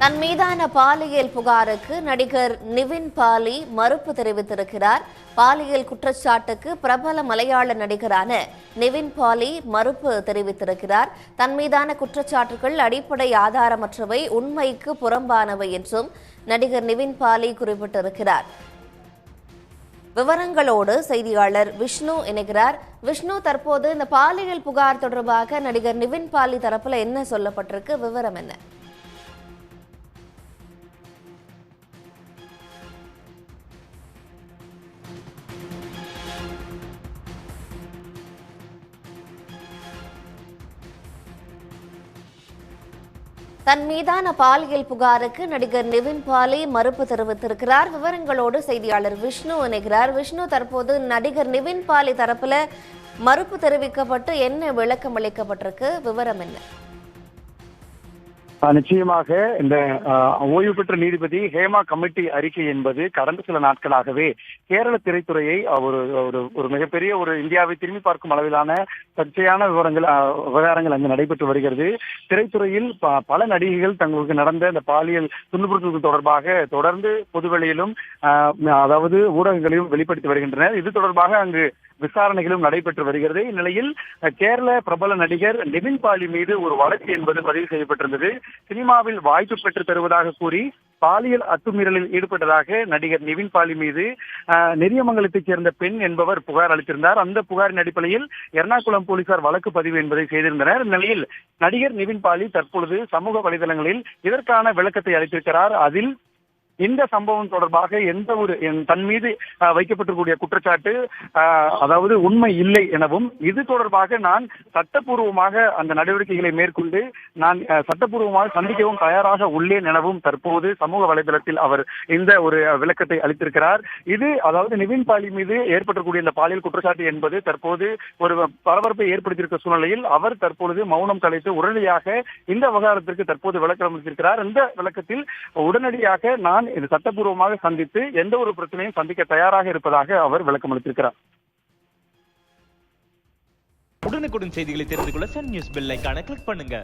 தன் மீதான பாலியல் புகாருக்கு நடிகர் நிவின் பாலி மறுப்பு தெரிவித்திருக்கிறார். பாலியல் குற்றச்சாட்டுக்கு பிரபல மலையாள நடிகரான நிவின் பாலி மறுப்பு தெரிவித்திருக்கிறார். தன் மீதான குற்றச்சாட்டுகள் அடிப்படை ஆதாரமற்றவை, உண்மைக்கு புறம்பானவை என்றும் நடிகர் நிவின் பாலி குறிப்பிட்டிருக்கிறார். விவரங்களோடு செய்தியாளர் விஷ்ணு இணைகிறார். விஷ்ணு, தற்போது இந்த பாலியல் புகார் தொடர்பாக நடிகர் நிவின் பாலி தரப்புல என்ன சொல்லப்பட்டிருக்கு, விவரம் என்ன? தன் மீதான பாலியல் புகாருக்கு நடிகர் நிவின் பாலி மறுப்பு தெரிவித்திருக்கிறார். விவரங்களோடு செய்தியாளர் விஷ்ணு இணைகிறார். விஷ்ணு, தற்போது நடிகர் நிவின் பாலி தரப்புல மறுப்பு தெரிவிக்கப்பட்டு என்ன விளக்கம் அளிக்கப்பட்டிருக்கு, விவரம் என்ன? நிச்சயமாக இந்த ஓய்வு பெற்ற நீதிபதி ஹேமா கமிட்டி அறிக்கை என்பது கடந்த சில நாட்களாகவே கேரள திரைத்துறையை ஒரு மிகப்பெரிய ஒரு இந்தியாவை திரும்பி பார்க்கும் அளவிலான சர்ச்சையான விவகாரங்கள் அங்கு நடைபெற்று வருகிறது. திரைத்துறையில் பல நடிகைகள் தங்களுக்கு நடந்த இந்த பாலியல் துன்புறுத்தல் தொடர்பாக தொடர்ந்து பொதுவெளியிலும் அதாவது ஊடகங்களிலும் வெளிப்படுத்தி வருகின்றனர். இது தொடர்பாக அங்கு விசாரணைகளும் நடைபெற்று வருகிறது. இந்நிலையில் கேரள பிரபல நடிகர் நிவின் பாலி மீது ஒரு வழக்கு என்பது பதிவு செய்யப்பட்டிருந்தது. சினிமாவில் வாய்ப்பு பெற்று தருவதாக கூறி பாலியல் அத்துமீறலில் ஈடுபட்டதாக நடிகர் நிவின் பாலி மீது நெறியமங்கலத்தைச் சேர்ந்த பெண் என்பவர் புகார் அளித்திருந்தார். அந்த புகாரின் அடிப்படையில் எர்ணாகுளம் போலீசார் வழக்கு பதிவு என்பதை செய்திருந்தனர். இந்நிலையில் நடிகர் நிவின் பாலி தற்பொழுது சமூக வலைதளங்களில் இதற்கான விளக்கத்தை அளித்திருக்கிறார். அதில் இந்த சம்பவம் தொடர்பாக எந்த ஒரு தன் மீது வைக்கப்பட்டிருக்கூடிய குற்றச்சாட்டு அதாவது உண்மை இல்லை எனவும், இது தொடர்பாக நான் சட்டப்பூர்வமாக அந்த நடவடிக்கைகளை மேற்கொண்டு நான் சட்டப்பூர்வமாக சந்திக்கவும் தயாராக உள்ளேன் எனவும் தற்போது சமூக வலைதளத்தில் அவர் இந்த ஒரு விளக்கத்தை அளித்திருக்கிறார். இது அதாவது நிவின் பாலி மீது ஏற்பட்டிருக்கூடிய இந்த பாலியல் குற்றச்சாட்டு என்பது தற்போது ஒரு பரபரப்பை ஏற்படுத்தியிருக்க சூழ்நிலையில் அவர் தற்பொழுது மௌனம் கலைத்து உடனடியாக இந்த விவகாரத்திற்கு தற்போது விளக்கம் அளித்திருக்கிறார். இந்த விளக்கத்தில் உடனடியாக நான் இது சட்டப்பூர்வமாக சந்தித்து எந்த ஒரு பிரச்சனையும் சந்திக்க தயாராக இருப்பதாக அவர் விளக்கம் அளித்திருக்கிறார். உடனுக்குடன் செய்திகளை தெரிந்து கொள்ள சன் நியூஸ் பெல் ஐகானை கிளிக் பண்ணுங்க.